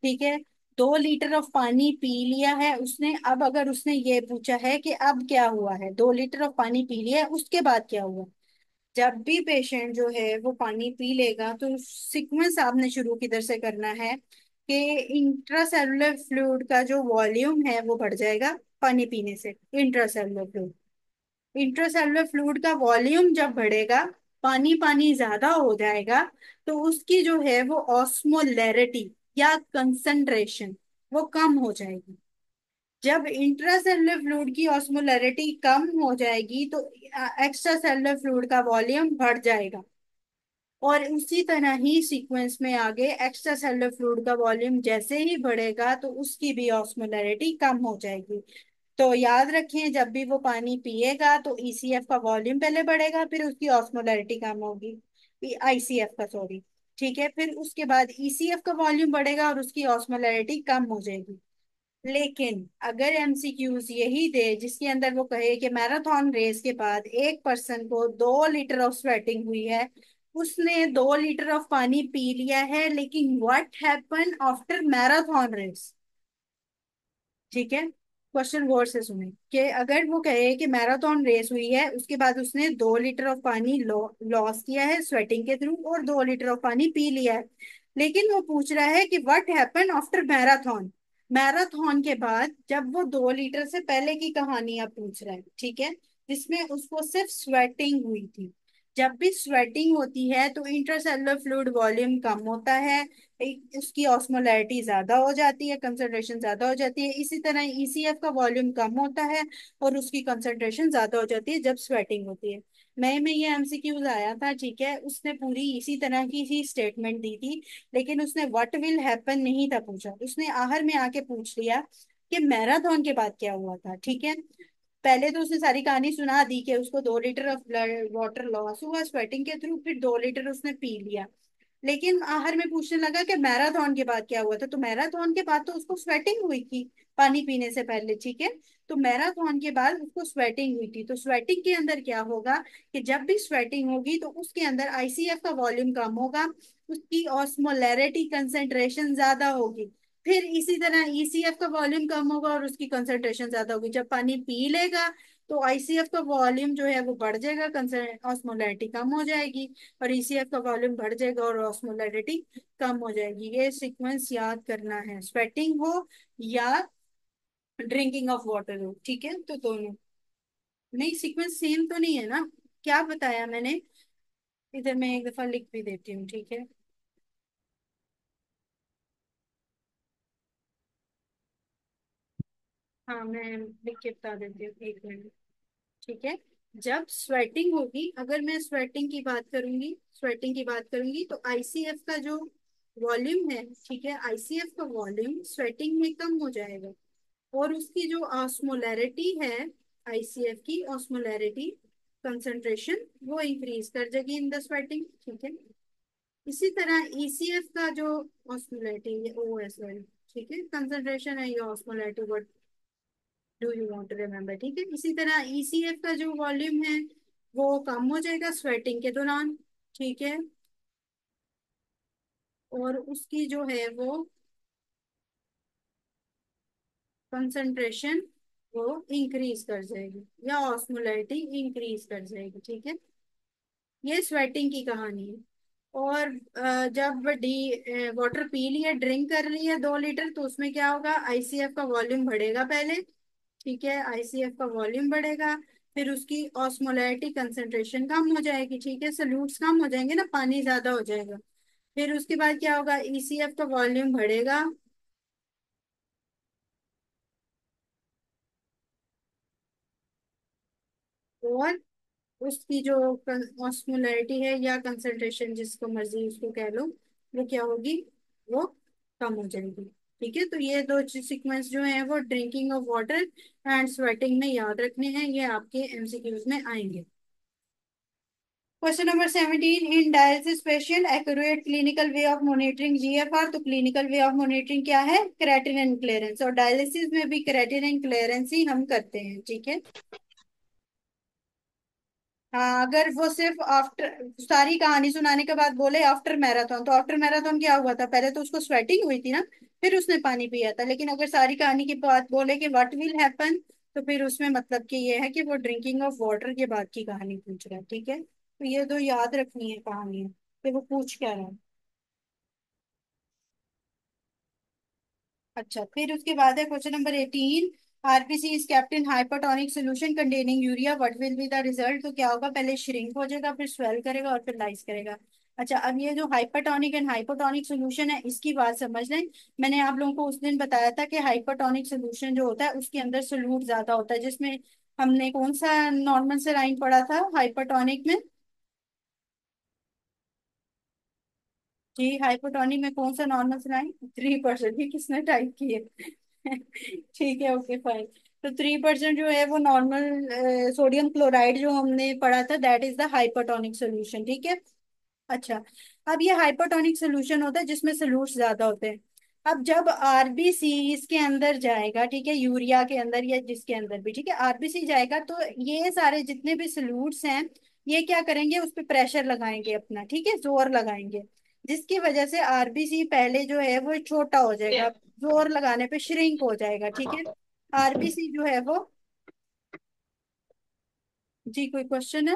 ठीक है। 2 लीटर ऑफ पानी पी लिया है उसने, अब अगर उसने ये पूछा है कि अब क्या हुआ है, 2 लीटर ऑफ पानी पी लिया है उसके बाद क्या हुआ। जब भी पेशेंट जो है वो पानी पी लेगा तो सीक्वेंस आपने शुरू किधर से करना है कि इंट्रासेलुलर फ्लूइड का जो वॉल्यूम है वो बढ़ जाएगा पानी पीने से। इंट्रासेलुलर फ्लूइड, इंट्रासेलुलर फ्लूइड का वॉल्यूम जब बढ़ेगा, पानी पानी ज्यादा हो जाएगा, तो उसकी जो है वो ऑस्मोलैरिटी या कंसंट्रेशन वो कम हो जाएगी। जब इंट्रासेलुलर फ्लूइड की ऑस्मोलैरिटी कम हो जाएगी तो एक्स्ट्रा सेलुलर फ्लूइड का वॉल्यूम बढ़ जाएगा, और उसी तरह ही सीक्वेंस में आगे एक्स्ट्रा सेलुलर फ्लूइड का वॉल्यूम जैसे ही बढ़ेगा तो उसकी भी ऑस्मोलैरिटी कम हो जाएगी। तो याद रखें जब भी वो पानी पिएगा तो ईसीएफ का वॉल्यूम पहले बढ़ेगा, फिर उसकी ऑस्मोलैरिटी कम होगी, आईसीएफ का, सॉरी, ठीक है, फिर उसके बाद ईसीएफ का वॉल्यूम बढ़ेगा और उसकी ऑस्मोलैरिटी कम हो जाएगी। लेकिन अगर एमसीक्यूज यही दे जिसके अंदर वो कहे कि मैराथन रेस के बाद एक पर्सन को 2 लीटर ऑफ स्वेटिंग हुई है, उसने 2 लीटर ऑफ पानी पी लिया है, लेकिन what happen after marathon race, ठीक है। क्वेश्चन गौर से सुने कि अगर वो कहे कि मैराथन रेस हुई है उसके बाद उसने 2 लीटर ऑफ पानी लॉस किया है स्वेटिंग के थ्रू और 2 लीटर ऑफ पानी पी लिया है, लेकिन वो पूछ रहा है कि what happen after marathon, marathon के बाद जब वो 2 लीटर से पहले की कहानी आप पूछ रहा है, ठीक है, जिसमें उसको सिर्फ स्वेटिंग हुई थी। जब भी स्वेटिंग होती है तो इंट्रासेलुलर फ्लूइड वॉल्यूम कम होता है, उसकी ऑस्मोलैरिटी ज्यादा हो जाती है, कंसंट्रेशन ज्यादा हो जाती है, इसी तरह ईसीएफ का वॉल्यूम कम होता है और उसकी कंसंट्रेशन ज्यादा हो जाती है जब स्वेटिंग होती है। मई में ये एमसीक्यूज आया था, ठीक है, उसने पूरी इसी तरह की ही स्टेटमेंट दी थी, लेकिन उसने व्हाट विल हैपन नहीं था पूछा, उसने आखिर में आके पूछ लिया कि मैराथन के बाद क्या हुआ था, ठीक है। पहले तो उसने सारी कहानी सुना दी कि उसको 2 litre of blood water loss हुआ स्वेटिंग के थ्रू, फिर 2 लीटर उसने पी लिया, लेकिन आखिर में पूछने लगा कि मैराथन के बाद क्या हुआ था। तो मैराथन के बाद तो उसको स्वेटिंग हुई थी पानी पीने से पहले, ठीक है, तो मैराथन के बाद उसको स्वेटिंग हुई थी, तो स्वेटिंग के अंदर क्या होगा कि जब भी स्वेटिंग होगी तो उसके अंदर आईसीएफ का वॉल्यूम कम होगा, उसकी ऑस्मोलैरिटी कंसेंट्रेशन ज्यादा होगी, फिर इसी तरह ईसीएफ का वॉल्यूम कम होगा और उसकी कंसंट्रेशन ज्यादा होगी। जब पानी पी लेगा तो आईसीएफ का वॉल्यूम जो है वो बढ़ जाएगा, ऑस्मोलैरिटी कम हो जाएगी, और ईसीएफ का वॉल्यूम बढ़ जाएगा और ऑस्मोलैरिटी कम हो जाएगी। ये सीक्वेंस याद करना है, स्वेटिंग हो या ड्रिंकिंग ऑफ वाटर हो, ठीक है। तो दोनों, नहीं सीक्वेंस सेम तो नहीं है ना, क्या बताया मैंने। इधर मैं एक दफा लिख भी देती हूँ, ठीक है। हाँ मैं लिख के बता देती हूँ, एक मिनट, ठीक है। जब स्वेटिंग होगी, अगर मैं स्वेटिंग की बात करूंगी, स्वेटिंग की बात करूंगी तो आईसीएफ का जो वॉल्यूम है, ठीक है, आईसीएफ का वॉल्यूम स्वेटिंग में कम हो जाएगा, और उसकी जो ऑस्मोलैरिटी है, आईसीएफ की ऑस्मोलैरिटी कंसंट्रेशन, वो इंक्रीज कर जाएगी इन द स्वेटिंग, ठीक है। इसी तरह ईसीएफ का जो ऑस्मोलैरिटी है, ओ एस सॉरी, ठीक है, कंसंट्रेशन है, ये osmolarity, what do you want to remember, ठीक है। इसी तरह ईसीएफ का जो वॉल्यूम है वो कम हो जाएगा स्वेटिंग के दौरान, ठीक है, और उसकी जो है वो कंसंट्रेशन वो इंक्रीज कर जाएगी, या ऑस्मोलैरिटी इंक्रीज कर जाएगी, ठीक है। ये स्वेटिंग की कहानी है। और जब डी वाटर पी लिया, ड्रिंक कर लिया 2 लीटर, तो उसमें क्या होगा, आईसीएफ का वॉल्यूम बढ़ेगा पहले, ठीक है, आईसीएफ का वॉल्यूम बढ़ेगा, फिर उसकी ऑस्मोलैरिटी कंसंट्रेशन कम हो जाएगी, ठीक है, सॉल्यूट्स कम हो जाएंगे ना, पानी ज्यादा हो जाएगा। फिर उसके बाद क्या होगा, ईसीएफ का वॉल्यूम बढ़ेगा, और उसकी जो ऑस्मोलैरिटी है या कंसंट्रेशन, जिसको मर्जी उसको कह लो, वो क्या होगी, वो कम हो जाएगी, ठीक है। तो ये दो सीक्वेंस जो है वो drinking of water and sweating में याद रखने हैं, ये आपके एमसीक्यूज में आएंगे। Question number 17, in dialysis patient accurate clinical way of monitoring GFR. तो क्लिनिकल वे ऑफ मॉनिटरिंग क्या है, क्रेटिनिन क्लियरेंस, और डायलिसिस में भी क्रेटिनिन क्लियरेंस ही हम करते हैं, ठीक है। हाँ, अगर वो सिर्फ आफ्टर, सारी कहानी सुनाने के बाद बोले आफ्टर मैराथन, तो आफ्टर मैराथन क्या हुआ था, पहले तो उसको स्वेटिंग हुई थी ना, फिर उसने पानी पिया था। लेकिन अगर सारी कहानी की बात बोले कि व्हाट विल हैपन, तो फिर उसमें मतलब कि ये है कि वो ड्रिंकिंग ऑफ वाटर के बाद की कहानी पूछ रहा है, ठीक है। तो ये दो याद रखनी है कहानी, फिर वो पूछ क्या रहा है। अच्छा, फिर उसके बाद है question number 18, RBC is kept in hypertonic solution containing urea, what will be the result. तो क्या होगा, पहले श्रिंक हो जाएगा, फिर स्वेल करेगा और फिर लाइस करेगा। अच्छा, अब ये जो हाइपरटोनिक एंड हाइपोटोनिक सोल्यूशन है, इसकी बात समझ लें। मैंने आप लोगों को उस दिन बताया था कि हाइपरटोनिक सोल्यूशन जो होता है उसके अंदर सोल्यूट ज्यादा होता है, जिसमें हमने कौन सा नॉर्मल से लाइन पढ़ा था हाइपरटोनिक में, जी हाइपोटोनिक में कौन सा नॉर्मल सुनाई, 3%, ही किसने टाइप की है ठीक है, ओके फाइन। तो 3% जो है वो नॉर्मल सोडियम क्लोराइड जो हमने पढ़ा था, that is the hypotonic solution, ठीक है। अच्छा, अब ये हाइपोटोनिक सोल्यूशन होता है जिसमें सोल्यूट्स ज्यादा होते हैं। अब जब आरबीसी इसके अंदर जाएगा, ठीक है, यूरिया के अंदर या जिसके अंदर भी, ठीक है, आरबीसी जाएगा, तो ये सारे जितने भी सोल्यूट्स हैं, ये क्या करेंगे, उस पर प्रेशर लगाएंगे अपना, ठीक है, जोर लगाएंगे, जिसकी वजह से आरबीसी पहले जो है वो छोटा हो जाएगा, जोर लगाने पे श्रिंक हो जाएगा, ठीक है। आरबीसी जो है वो, जी कोई क्वेश्चन है।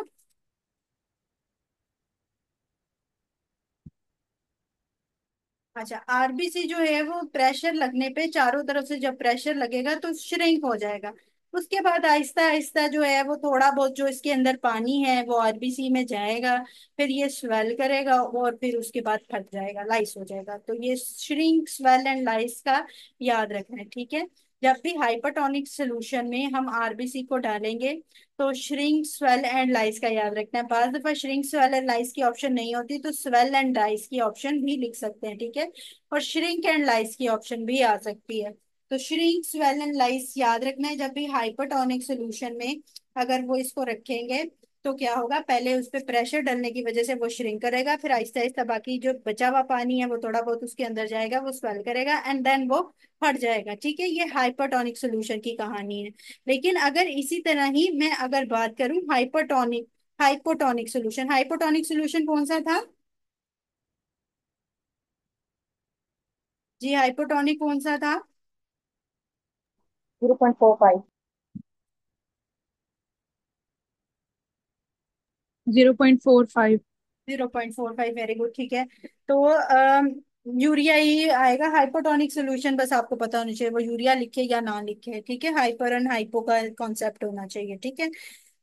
अच्छा, आरबीसी जो है वो प्रेशर लगने पे, चारों तरफ से जब प्रेशर लगेगा तो श्रिंक हो जाएगा। उसके बाद आहिस्ता आहिस्ता जो है वो थोड़ा बहुत जो इसके अंदर पानी है वो आरबीसी में जाएगा, फिर ये स्वेल करेगा और फिर उसके बाद फट जाएगा, लाइस हो जाएगा। तो ये श्रिंक, स्वेल एंड लाइस का याद रखना है, ठीक है। जब भी हाइपरटोनिक सोल्यूशन में हम आरबीसी को डालेंगे तो श्रिंक, स्वेल एंड लाइस का याद रखना है। बार दफा श्रिंक, स्वेल एंड लाइस की ऑप्शन नहीं होती, तो स्वेल एंड लाइस की ऑप्शन भी लिख सकते हैं, ठीक है। और श्रिंक एंड लाइस की ऑप्शन भी आ सकती है। तो श्रिंक, स्वेल एंड लाइस याद रखना है, जब भी हाइपरटोनिक सोल्यूशन में अगर वो इसको रखेंगे तो क्या होगा, पहले उस पर प्रेशर डालने की वजह से वो श्रिंक करेगा, फिर आहिस्ता आहिस्ता बाकी जो बचा हुआ पानी है वो थोड़ा बहुत उसके अंदर जाएगा, वो स्वेल करेगा एंड देन वो फट जाएगा, ठीक है। ये हाइपरटोनिक सोल्यूशन की कहानी है। लेकिन अगर इसी तरह ही मैं अगर बात करूं hypertonic, hypotonic solution, hypotonic solution कौन सा था, जी हाइपोटोनिक कौन सा था? 0.45। 0.45। 0.45, वेरी गुड, ठीक है। तो यूरिया ही आएगा हाइपोटोनिक सोल्यूशन, बस आपको पता होना चाहिए वो यूरिया लिखे या ना लिखे, ठीक है। हाइपर एंड हाइपो का कॉन्सेप्ट होना चाहिए, ठीक है।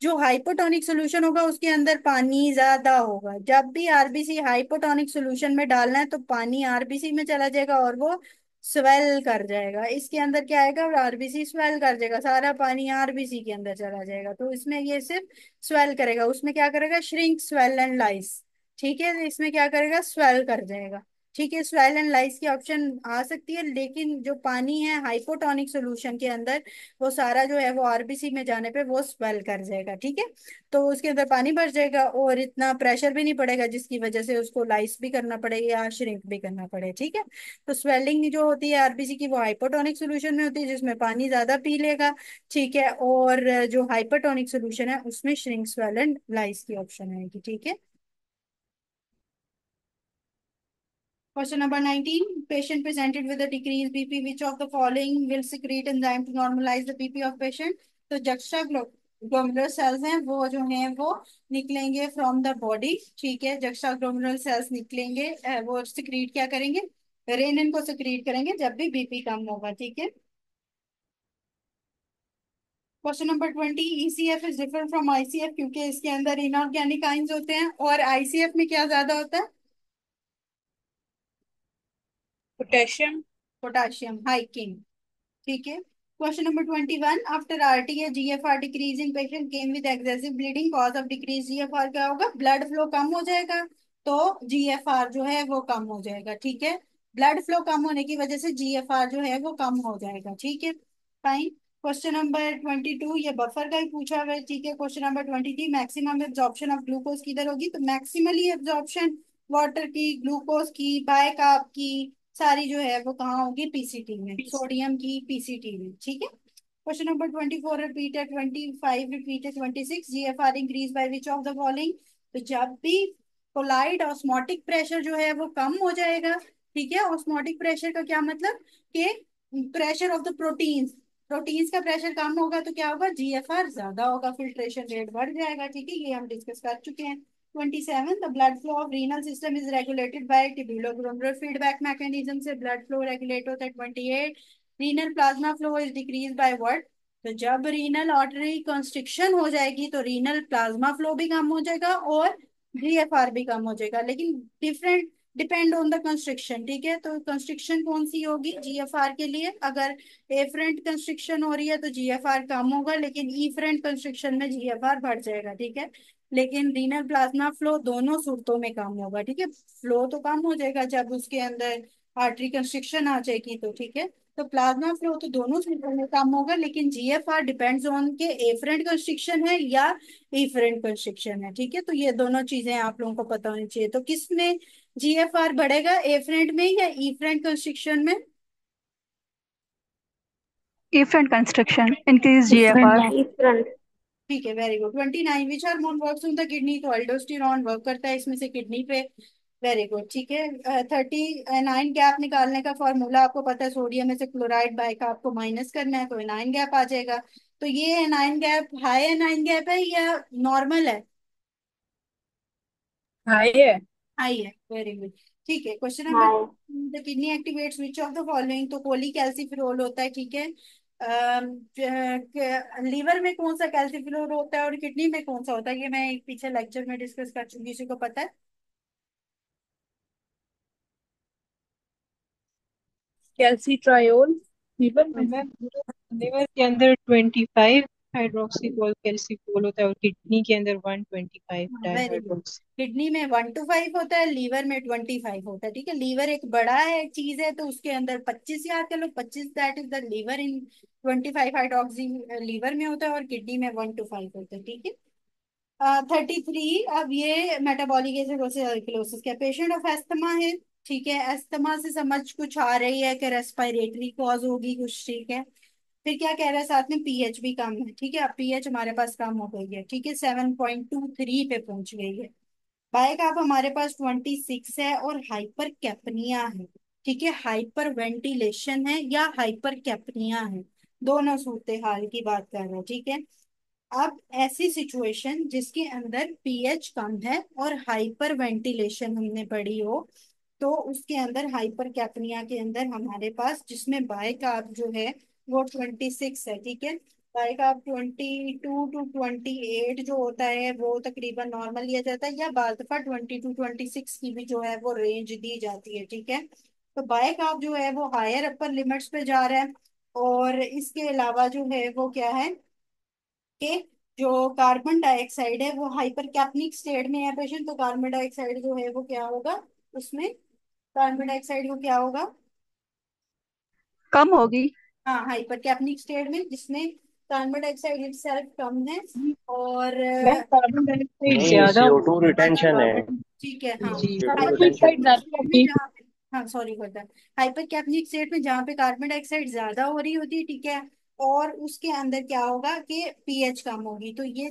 जो हाइपोटोनिक सोल्यूशन होगा उसके अंदर पानी ज्यादा होगा। जब भी आरबीसी हाइपोटोनिक सोल्यूशन में डालना है तो पानी आरबीसी में चला जाएगा और वो स्वेल कर जाएगा। इसके अंदर क्या आएगा, आरबीसी स्वेल कर जाएगा, सारा पानी आरबीसी के अंदर चला जाएगा। तो इसमें ये सिर्फ स्वेल करेगा, उसमें क्या करेगा, श्रिंक स्वेल एंड लाइस, ठीक है। तो इसमें क्या करेगा, स्वेल कर जाएगा, ठीक है। स्वेल एंड लाइस की ऑप्शन आ सकती है, लेकिन जो पानी है हाइपोटोनिक सोल्यूशन के अंदर वो सारा जो है वो आरबीसी में जाने पे वो स्वेल कर जाएगा, ठीक है। तो उसके अंदर पानी भर जाएगा और इतना प्रेशर भी नहीं पड़ेगा जिसकी वजह से उसको लाइस भी करना पड़े या श्रिंक भी करना पड़े, ठीक है। तो स्वेलिंग जो होती है आरबीसी की वो हाइपोटोनिक सोल्यूशन में होती है जिसमें पानी ज्यादा पी लेगा, ठीक है। और जो हाइपरटोनिक सोल्यूशन है उसमें श्रिंक स्वेल एंड लाइस की ऑप्शन आएगी, ठीक है। Question number 19. Patient presented with a decreased BP. Which of the following will secrete enzyme to normalize the BP of patient? तो जक्शा ग्लोमेरुलर सेल्स हैं वो जो हैं वो निकलेंगे फ्रॉम द बॉडी, ठीक है। जक्शा ग्लोमेरुलर सेल्स निकलेंगे, वो सिक्रीट क्या करेंगे, रेनिन को सिक्रीट करेंगे जब भी बीपी कम होगा, ठीक है। Question number 20। ECF is different from ICF क्योंकि इसके अंदर इनऑर्गेनिक आइंस होते हैं, और आईसीएफ में क्या ज्यादा होता है, पोटेशियम। पोटाशियम, हाइकिंग, ठीक है। Question number 21। आफ्टर आरटी या GFR decreasing patient came with excessive bleeding, cause of decrease GFR क्या होगा, ब्लड फ्लो कम हो जाएगा। तो जीएफआर जो है वो कम हो जाएगा, ठीक है। ब्लड फ्लो कम होने की वजह से जीएफआर जो है वो कम हो जाएगा, ठीक है। फाइन। क्वेश्चन नंबर 22, ये बफर का ही पूछा हुआ है, ठीक है। Question number 23। Maximum absorption of glucose किधर होगी, तो मैक्सिमली एब्जॉर्प्शन वाटर की, ग्लूकोज की, बायकार्ब की, सारी जो है वो कहाँ होगी, पीसीटी में, सोडियम की पीसीटी में, ठीक है। Question number 24 repeated, 25 repeated, 26। GFR increase by which of the following, तो जब भी कोलाइड ऑस्मोटिक प्रेशर जो है वो कम हो जाएगा, ठीक है। ऑस्मोटिक प्रेशर का क्या मतलब कि pressure of the proteins, proteins का प्रेशर कम होगा तो क्या होगा, जीएफआर ज्यादा होगा, फिल्ट्रेशन रेट बढ़ जाएगा, ठीक है। ये हम डिस्कस कर चुके हैं। 27। The blood flow of renal system is regulated by tubuloglomerular feedback mechanism से ब्लड फ्लो रेगुलेट होता है। 28। Renal plasma flow is decrease by what, तो जब रीनल आर्टरी कंस्ट्रिक्शन हो जाएगी तो रीनल प्लाज्मा फ्लो भी कम हो जाएगा और जीएफआर भी कम हो जाएगा, लेकिन different depend on the constriction, ठीक है। तो कंस्ट्रिक्शन कौन सी होगी जीएफआर के लिए, अगर एफरेंट कंस्ट्रिक्शन हो रही है तो जीएफआर कम होगा, लेकिन ईफरेंट कंस्ट्रिक्शन में जीएफआर बढ़ जाएगा, ठीक है। लेकिन रीनल प्लाज्मा फ्लो दोनों सूरतों में कम होगा, ठीक है। फ्लो तो कम हो जाएगा जब उसके अंदर आर्टरी कंस्ट्रिक्शन आ जाएगी तो, ठीक है। तो प्लाज्मा फ्लो तो दोनों सूरतों में कम होगा, लेकिन जीएफआर डिपेंड्स ऑन के एफरेंट कंस्ट्रिक्शन है या इफरेंट कंस्ट्रिक्शन है, ठीक है। तो ये दोनों चीजें आप लोगों को पता होनी चाहिए। तो किस में जीएफआर बढ़ेगा, एफरेंट में या इफरेंट कंस्ट्रिक्शन में? Efferent construction increase different GFR. में। डिफरेंट। ठीक है, very good. 29। Which hormone works on the kidney, तो अल्डोस्टेरॉन वर्क करता है इसमें से किडनी पे, वेरी गुड, ठीक है। 30। एनाइन गैप निकालने का फॉर्मूला आपको पता है, सोडियम में से क्लोराइड बाय का आपको माइनस करना है तो एनाइन गैप आ जाएगा। तो ये anion gap high anion gap है या नॉर्मल है, हाई है। हाई है, वेरी गुड, ठीक है। Question number, hi. The kidney activates which of the following, तो कोलीकैल्सिफेरॉल होता है, ठीक है। लीवर में कौन सा कैल्सिफेरॉल होता है और किडनी में कौन सा होता है, ये मैं एक पीछे लेक्चर में डिस्कस कर चुकी हूँ, किसी को पता है? कैल्सिट्रायोल। लीवर में मैम, लिवर के अंदर 25 हाइड्रोक्सीकोल कैल्सिकोल होता है और किडनी के अंदर 125 वेरी गुड। डाइहाइड्रोक्सी। किडनी में 1 to 5 होता है, लीवर में 25 होता है, ठीक है। लीवर एक बड़ा है चीज है तो उसके अंदर 25 याद कर लो, 25 that is the liver in 25 hydroxy liver में होता है और किडनी में 1 to 5 होता है, ठीक है। 33। अब ये मेटाबॉलिक एसिडोसिस का पेशेंट ऑफ एस्थमा है, ठीक है। एस्थमा से समझ कुछ आ रही है कि रेस्पिरेटरी कॉज होगी कुछ, ठीक है। फिर क्या कह रहा है साथ में, पीएच भी कम है, ठीक है। अब पीएच हमारे पास कम हो गई है, ठीक है, 7.23 पे पहुंच गई है। बाइक आप हमारे पास 26 है और हाइपर कैपनिया है, ठीक है, हाइपर वेंटिलेशन है या हाइपर कैपनिया है, दोनों सूरत हाल की बात कर रहे हैं, ठीक है। अब ऐसी सिचुएशन जिसके अंदर पीएच कम है और हाइपर वेंटिलेशन हमने पढ़ी हो, तो उसके अंदर हाइपर कैपनिया के अंदर हमारे पास जिसमें बाय कार्ब जो है वो 26 है, ठीक है। बाय कार्ब 22 to 28 जो होता है वो तकरीबन नॉर्मल लिया जाता है, या बार दफा 20 to 26 की भी जो है वो रेंज दी जाती है, ठीक है। तो बाय कार्ब जो है वो हायर अपर लिमिट्स पे जा रहा है। और इसके अलावा जो है वो क्या है कि जो कार्बन डाइऑक्साइड है वो हाइपर कैप्निक स्टेट में है पेशेंट, तो कार्बन डाइऑक्साइड जो है वो क्या होगा उसमें, कार्बन डाइऑक्साइड को क्या होगा, कम होगी। हाँ हाइपर कैप्निक स्टेट में जिसमें कार्बन डाइऑक्साइड इटसेल्फ कम है। और मैम कार्बन डाइऑक्साइड नहीं, ज्यादा CO2 होगी। अच्छा, रिटेंशन है। कार्बन ठीक है, हाँ। जी CO2 hyper carbon retention dioxide capnic ज्यादा स्टेट में होगी। जहाँ पे, हाँ sorry for that, hypercapnic state में जहाँ पे कार्बन डाइऑक्साइड ज्यादा हो रही होती है, ठीक है। और उसके अंदर क्या होगा कि पीएच कम होगी, तो ये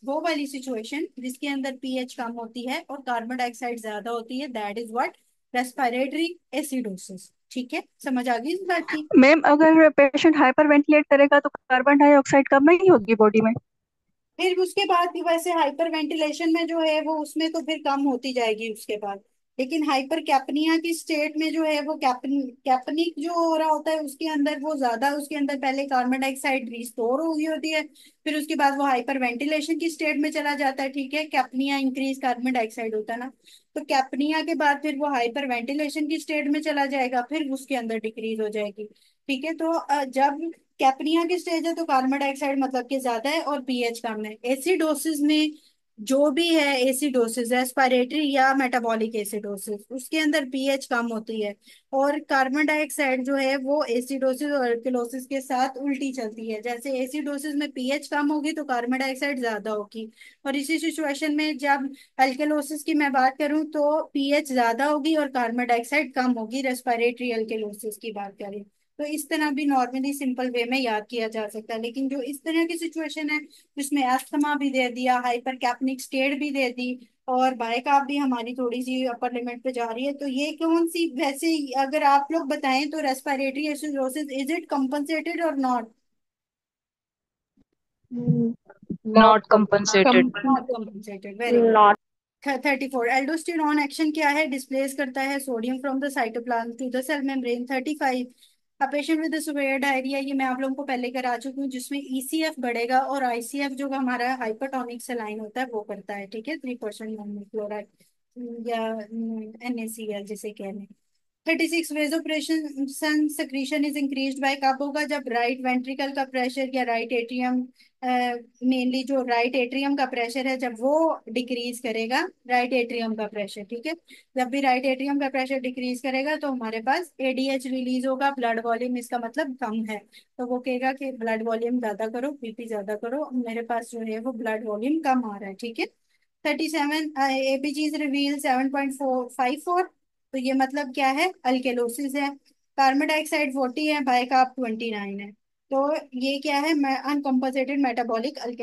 वो वाली सिचुएशन जिसके अंदर पीएच कम होती है और कार्बन डाइऑक्साइड ज्यादा होती है, that is what, respiratory acidosis. ठीक है, समझ आ गई इस बात की। मैम अगर पेशेंट हाइपर वेंटिलेट करेगा तो कार्बन डाइऑक्साइड कम नहीं होगी बॉडी में? फिर उसके बाद भी वैसे हाइपर वेंटिलेशन में जो है वो उसमें तो फिर कम होती जाएगी उसके बाद। लेकिन हाइपर कैपनिया की स्टेट में जो है वो कैपनिक जो हो रहा होता है उसके अंदर वो ज्यादा, उसके अंदर पहले कार्बन डाइऑक्साइड रिस्टोर हो गई होती है, फिर उसके बाद वो हाइपर वेंटिलेशन की स्टेट में चला जाता है, ठीक है। कैपनिया इंक्रीज कार्बन डाइऑक्साइड होता है ना, तो कैपनिया के बाद फिर वो हाइपर वेंटिलेशन की स्टेट में चला जाएगा, फिर उसके अंदर डिक्रीज हो जाएगी, ठीक है। तो जब कैप्निया की स्टेज है तो कार्बन डाइऑक्साइड मतलब कि ज्यादा है और पीएच कम है। एसिडोसिस में जो भी है, एसिडोसिस रेस्पिरेटरी या मेटाबॉलिक एसिडोसिस, उसके अंदर पीएच कम होती है और कार्बन डाइऑक्साइड जो है वो एसिडोसिस और एल्किलोसिस के साथ उल्टी चलती है। जैसे एसिडोसिस में पीएच कम होगी तो कार्बन डाइऑक्साइड ज्यादा होगी, और इसी सिचुएशन में जब एल्किलोसिस की मैं बात करूं तो पीएच ज्यादा होगी और कार्बन डाइऑक्साइड कम होगी, रेस्पिरेटरी एल्किलोसिस की बात करें तो। इस तरह भी नॉर्मली सिंपल वे में याद किया जा सकता है। लेकिन जो इस तरह की सिचुएशन है जिसमें अस्थमा भी दे दिया, हाइपर कैप्निक स्टेट भी दे दी और बाइकाप भी हमारी थोड़ी सी अपर लिमिट पे जा रही है, तो ये कौन सी वैसे अगर आप लोग बताएं तो respiratory acidosis is it compensated और not? Not compensated. Not compensated, very good. 34 aldosterone action क्या है, डिस्प्लेस करता है sodium from the cytoplasm to the cell membrane. 35 a patient with severe diarrhoea, ये मैं आप लोगों को पहले करा चुकी हूँ, जिसमें ईसीएफ बढ़ेगा और आईसीएफ जो हमारा हाइपरटोनिक सलाइन होता है वो करता है, ठीक है। 3% क्लोराइड या NaCl जिसे कह रहे हैं। 36 वेजोप्रेशन सन सिक्रीशन इज इंक्रीज्ड बाय, कब होगा, जब राइट वेंट्रिकल का प्रेशर या राइट एट्रियम, मेनली जो राइट एट्रियम का प्रेशर है जब वो डिक्रीज करेगा, राइट एट्रियम का प्रेशर, ठीक है। जब भी राइट एट्रियम का प्रेशर डिक्रीज करेगा तो हमारे पास एडीएच रिलीज होगा, ब्लड वॉल्यूम इसका मतलब कम है, तो वो कहेगा कि ब्लड वॉल्यूम ज्यादा करो, बीपी ज्यादा करो, मेरे पास जो है वो ब्लड वॉल्यूम कम आ रहा है, ठीक है। 37 एपीजीज रिवील 7.454, तो ये मतलब क्या है, अल्केलोसिस है। कार्बन डाइऑक्साइड 40 है, बाइकार्ब 29 है, तो ये क्या है, अनकम्पोजिटेड मेटाबॉलिक